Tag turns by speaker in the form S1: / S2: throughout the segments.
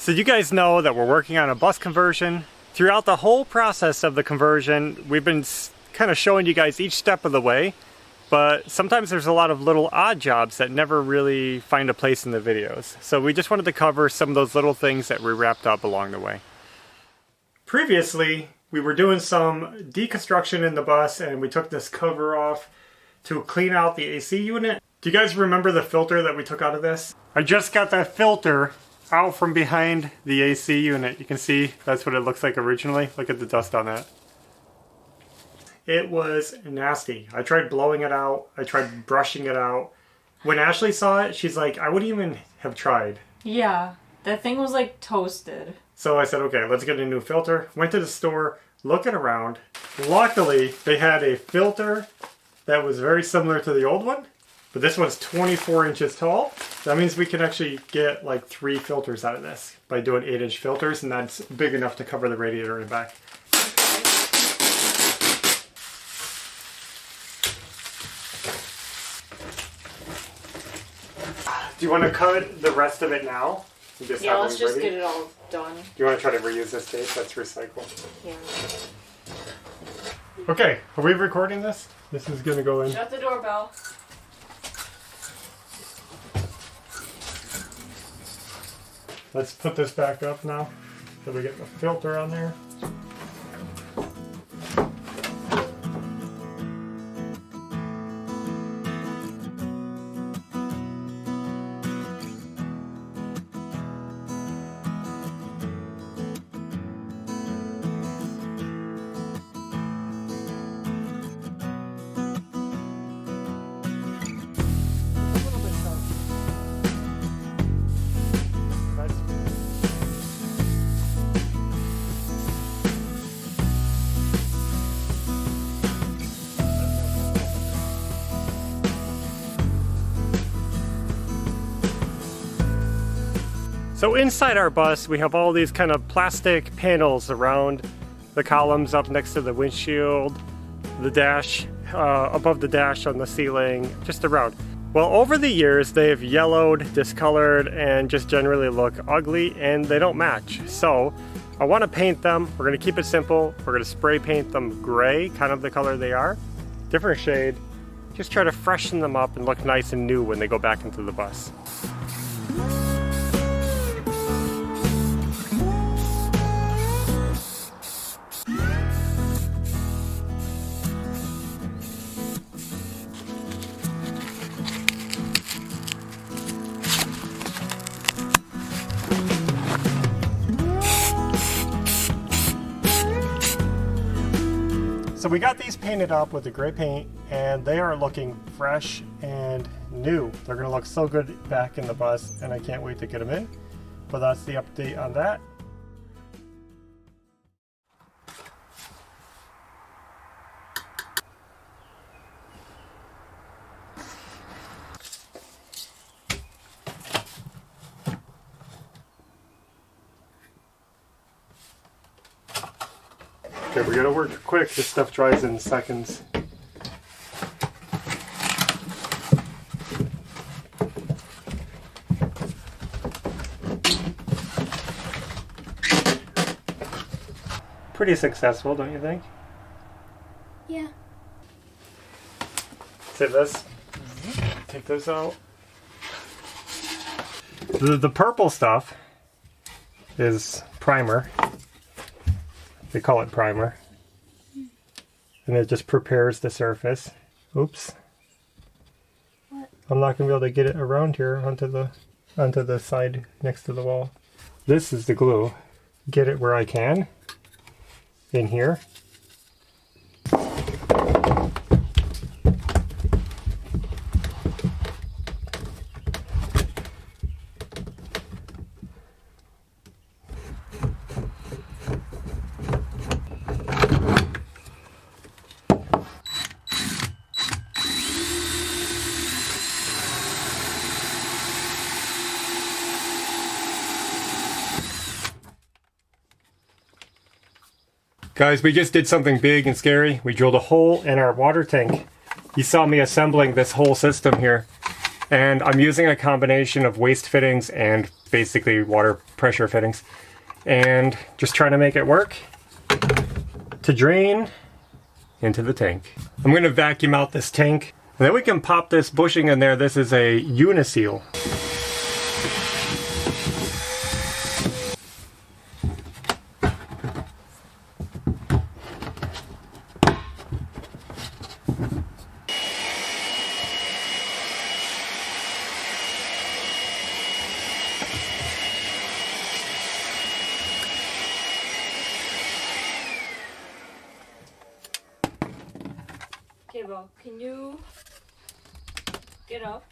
S1: So you guys know that we're working on a bus conversion. Throughout the whole process of the conversion, we've been kind of showing you guys each step of the way, but sometimes there's a lot of little odd jobs that never really find a place in the videos. So we just wanted to cover some of those little things that we wrapped up along the way. Previously, we were doing some deconstruction in the bus and we took this cover off to clean out the AC unit. Do you guys remember the filter that we took out of this? I just got that filter out from behind the AC unit. You can see that's what it looks like originally. Look at the dust on that. It was nasty. I tried blowing it out. I tried brushing it out. When Ashley saw it, she's like, I wouldn't even have tried.
S2: Yeah, that thing was like toasted.
S1: So I said, okay, let's get a new filter. Went to the store, looking around. Luckily, they had a filter that was very similar to the old one, but this one's 24 inches tall. That means we can actually get like 3 filters out of this by doing 8-inch filters, and that's big enough to cover the radiator in the back. Do you want to cut the rest of it now?
S2: Yeah, let's just get it all done.
S1: Do you want to try to reuse this tape? That's recycled.
S2: Yeah.
S1: Okay, are we recording this? This is going to go in.
S2: Shut the doorbell.
S1: Let's put this back up now so we get the filter on there. So inside our bus, we have all these kind of plastic panels around the columns up next to the windshield, the dash, above the dash on the ceiling, just around. Well, over the years, they've yellowed, discolored, and just generally look ugly, and they don't match. So I want to paint them. We're going to keep it simple. We're going to spray paint them gray, kind of the color they are. Different shade. Just try to freshen them up and look nice and new when they go back into the bus. So we got these painted up with the gray paint and they are looking fresh and new. They're gonna look so good back in the bus and I can't wait to get them in. But that's the update on that. Okay, we gotta work quick. This stuff dries in seconds. Pretty successful, don't you think?
S3: Yeah.
S1: See this? Take this out. The purple stuff is primer. They call it primer. And it just prepares the surface. Oops.
S3: What?
S1: I'm not going to be able to get it around here onto the side next to the wall. This is the glue. Get it where I can. In here. Guys, we just did something big and scary. We drilled a hole in our water tank. You saw me assembling this whole system here. And I'm using a combination of waste fittings and basically water pressure fittings. And just trying to make it work to drain into the tank. I'm going to vacuum out this tank. And then we can pop this bushing in there. This is a uniseal.
S2: Okay, Bo, can you get up?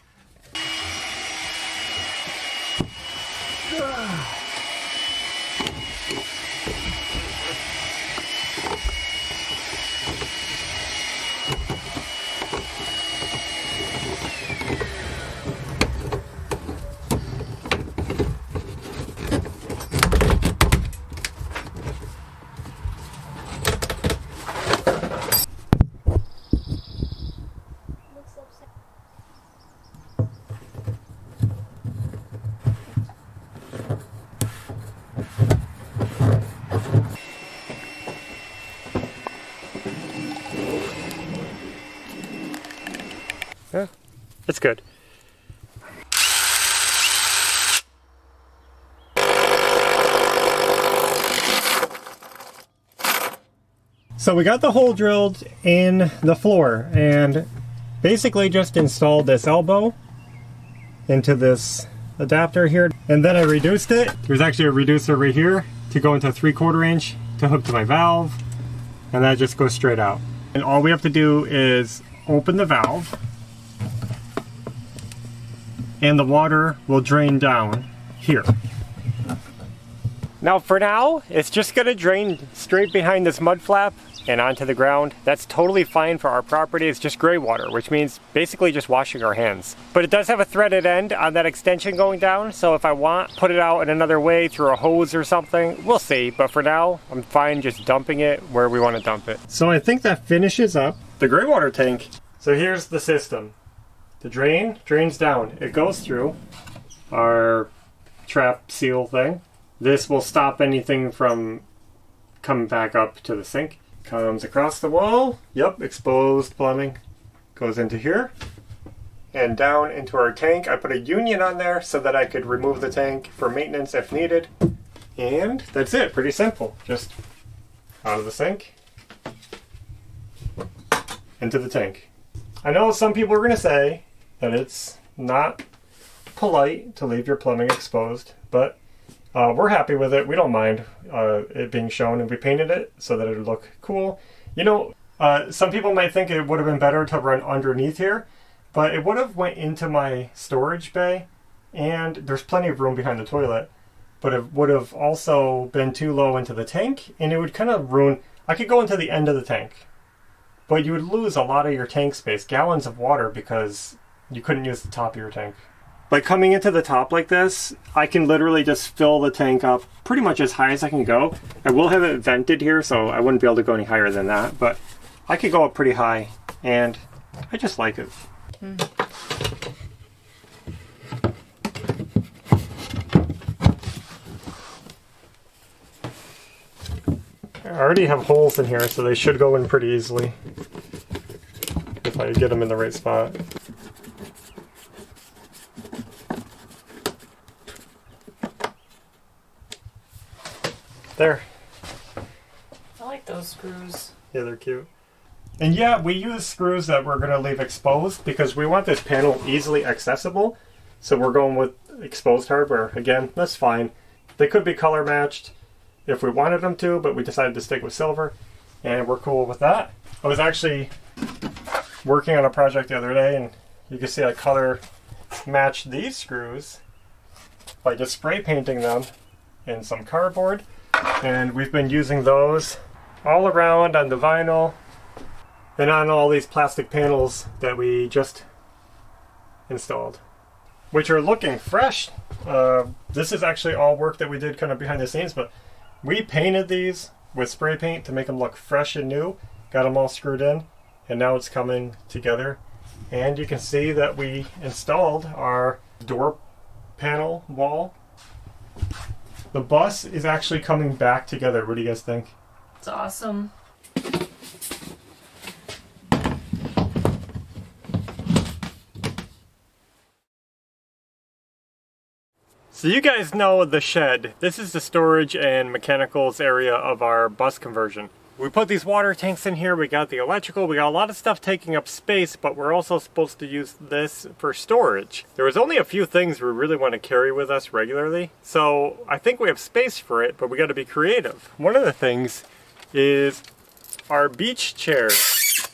S1: Yeah, it's good. So we got the hole drilled in the floor and basically just installed this elbow into this adapter here, and then I reduced it. There's actually a reducer right here to go into 3/4 inch to hook to my valve, and that just goes straight out. And all we have to do is open the valve and the water will drain down here. Now for now, it's just gonna drain straight behind this mud flap and onto the ground. That's totally fine for our property. It's just gray water, which means basically just washing our hands. But it does have a threaded end on that extension going down, so if I want, put it out in another way through a hose or something, we'll see. But for now, I'm fine just dumping it where we want to dump it. So I think that finishes up the gray water tank. So here's the system. The drain drains down. It goes through our trap seal thing. This will stop anything from coming back up to the sink. Comes across the wall. Yep, exposed plumbing. Goes into here. And down into our tank. I put a union on there so that I could remove the tank for maintenance if needed. And that's it. Pretty simple. Just out of the sink. Into the tank. I know some people are going to say that it's not polite to leave your plumbing exposed, but we're happy with it. We don't mind it being shown, and we painted it so that it would look cool. You know, some people might think it would have been better to run underneath here, but it would have went into my storage bay, and there's plenty of room behind the toilet, but it would have also been too low into the tank, and it would kind of ruin... I could go into the end of the tank, but you would lose a lot of your tank space, gallons of water, because you couldn't use the top of your tank. By coming into the top like this, I can literally just fill the tank up pretty much as high as I can go. I will have it vented here, so I wouldn't be able to go any higher than that, but I could go up pretty high, and I just like it. I already have holes in here, so they should go in pretty easily if I get them in the right spot. There.
S2: I like those screws.
S1: Yeah, they're cute. And yeah, we use screws that we're going to leave exposed because we want this panel easily accessible. So we're going with exposed hardware. Again, that's fine. They could be color matched if we wanted them to, but we decided to stick with silver, and we're cool with that. I was actually working on a project the other day, and you can see I color matched these screws by just spray painting them in some cardboard. And we've been using those all around on the vinyl and on all these plastic panels that we just installed, which are looking fresh. This is actually all work that we did kind of behind the scenes, but we painted these with spray paint to make them look fresh and new, got them all screwed in, and now it's coming together And you can see that we installed our door panel wall. The bus is actually coming back together. What do you guys think?
S2: It's awesome.
S1: So you guys know the shed. This is the storage and mechanicals area of our bus conversion. We put these water tanks in here, we got the electrical, we got a lot of stuff taking up space, but we're also supposed to use this for storage. There was only a few things we really want to carry with us regularly, so I think we have space for it, but we got to be creative. One of the things is our beach chairs.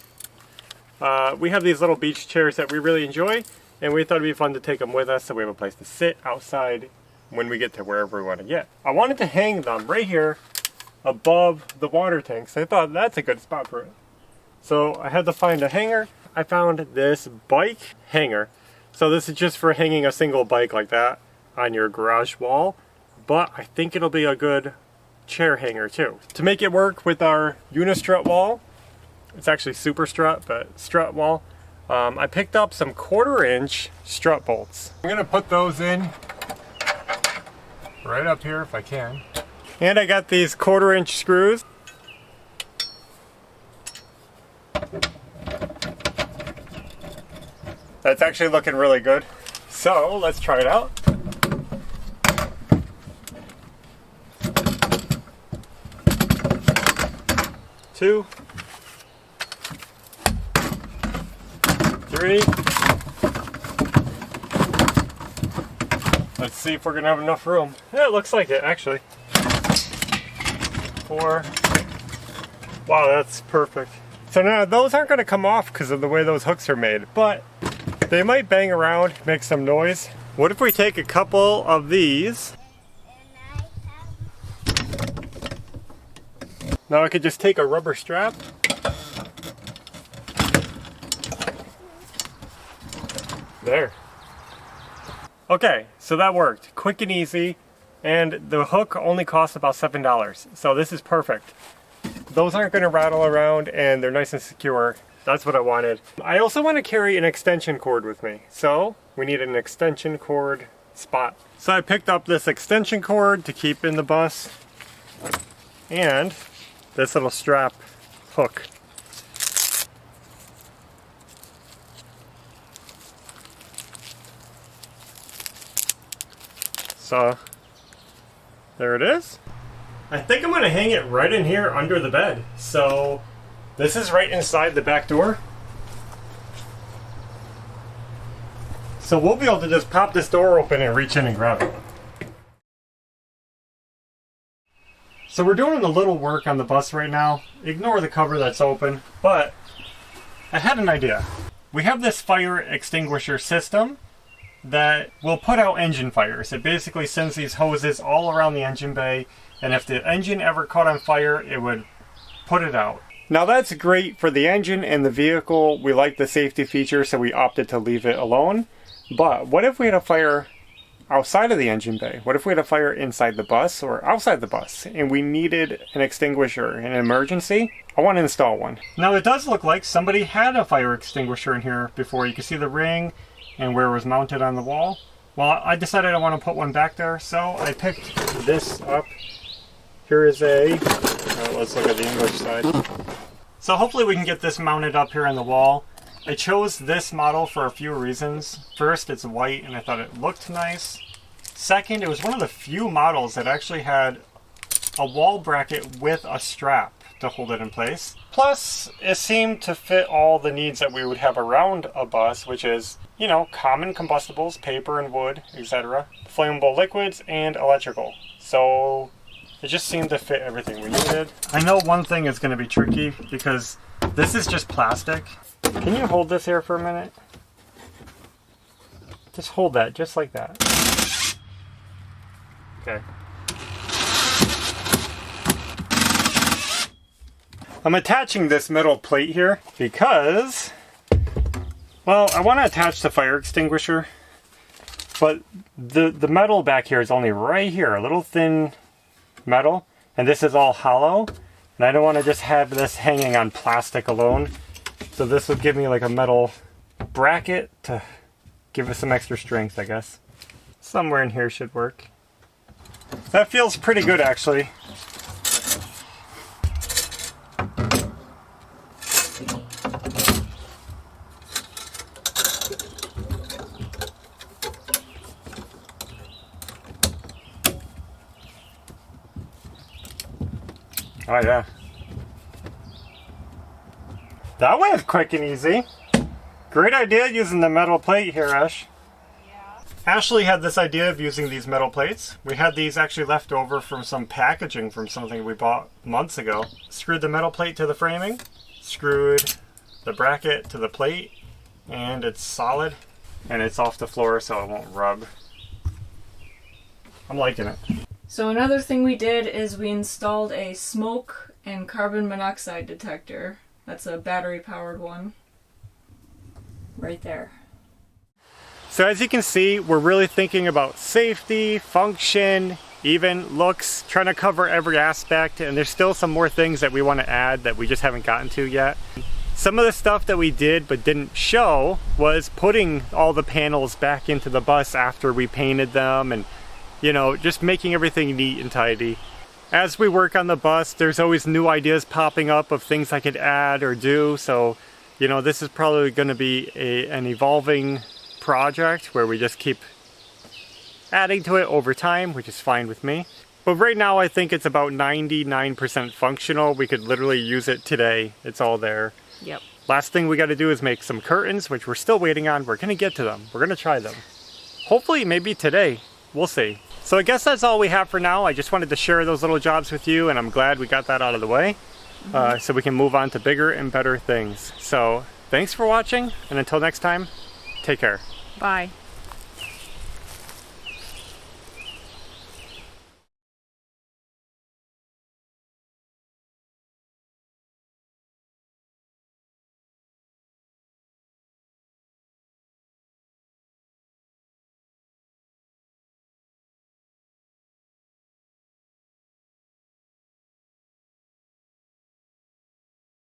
S1: We have these little beach chairs that we really enjoy, and we thought it'd be fun to take them with us so we have a place to sit outside when we get to wherever we want to get. I wanted to hang them right here above the water tanks. I thought that's a good spot for it. So I had to find a hanger. I found this bike hanger. So this is just for hanging a single bike like that on your garage wall, but I think it'll be a good chair hanger too. To make it work with our unistrut wall, it's actually super strut, but strut wall, I picked up some 1/4-inch strut bolts. I'm gonna put those in right up here if I can. And I got these 1/4-inch screws. That's actually looking really good. So let's try it out. Two, three. Let's see if we're gonna have enough room. Yeah, it looks like it actually. 4. Wow, that's perfect. So now those aren't going to come off because of the way those hooks are made, but they might bang around, make some noise. What if we take a couple of these? Now I could just take a rubber strap. There. Okay, so that worked. Quick and easy. And the hook only costs about $7. So this is perfect. Those aren't going to rattle around and they're nice and secure. That's what I wanted. I also want to carry an extension cord with me. So we need an extension cord spot. So I picked up this extension cord to keep in the bus and this little strap hook. So there it is. I think I'm going to hang it right in here under the bed. So this is right inside the back door. So we'll be able to just pop this door open and reach in and grab it. So we're doing a little work on the bus right now. Ignore the cover that's open, but I had an idea. We have this fire extinguisher system that will put out engine fires. It basically sends these hoses all around the engine bay, and if the engine ever caught on fire, it would put it out. Now that's great for the engine and the vehicle. We like the safety feature, so we opted to leave it alone. But what if we had a fire outside of the engine bay? What if we had a fire inside the bus or outside the bus and we needed an extinguisher in an emergency? I want to install one. Now it does look like somebody had a fire extinguisher in here before. You can see the ring and where it was mounted on the wall. Well, I decided I want to put one back there, so I picked this up. Here is a, let's look at the English side. So hopefully we can get this mounted up here on the wall. I chose this model for a few reasons. First, it's white and I thought it looked nice. Second, it was one of the few models that actually had a wall bracket with a strap to hold it in place. Plus, it seemed to fit all the needs that we would have around a bus, which is, you know, common combustibles, paper and wood, etc., flammable liquids, and electrical. So it just seemed to fit everything we needed. I know one thing is going to be tricky because this is just plastic. Can you hold this here for a minute? Just hold that, just like that. Okay. I'm attaching this metal plate here because, well, I want to attach the fire extinguisher, but the metal back here is only right here, a little thin metal, and this is all hollow, and I don't want to just have this hanging on plastic alone. So this would give me like a metal bracket to give us some extra strength, I guess. Somewhere in here should work. That feels pretty good, actually. Oh yeah. That went quick and easy. Great idea using the metal plate here, Ash.
S2: Yeah.
S1: Ashley had this idea of using these metal plates. We had these actually left over from some packaging from something we bought months ago. Screwed the metal plate to the framing, screwed the bracket to the plate, and it's solid. And it's off the floor so it won't rub. I'm liking it.
S2: So another thing we did is we installed a smoke and carbon monoxide detector. That's a battery powered one. Right there.
S1: So as you can see, we're really thinking about safety, function, even looks, trying to cover every aspect, and there's still some more things that we want to add that we just haven't gotten to yet. Some of the stuff that we did but didn't show was putting all the panels back into the bus after we painted them, and you know, just making everything neat and tidy. As we work on the bus, there's always new ideas popping up of things I could add or do, so you know, this is probably going to be an evolving project where we just keep adding to it over time, which is fine with me. But right now I think it's about 99% functional. We could literally use it today. It's all there.
S2: Yep.
S1: Last thing we got to do is make some curtains, which we're still waiting on. We're going to get to them. We're going to try them. Hopefully maybe today. We'll see. So I guess that's all we have for now. I just wanted to share those little jobs with you, and I'm glad we got that out of the way. So we can move on to bigger and better things. So thanks for watching, and until next time, take care.
S2: Bye.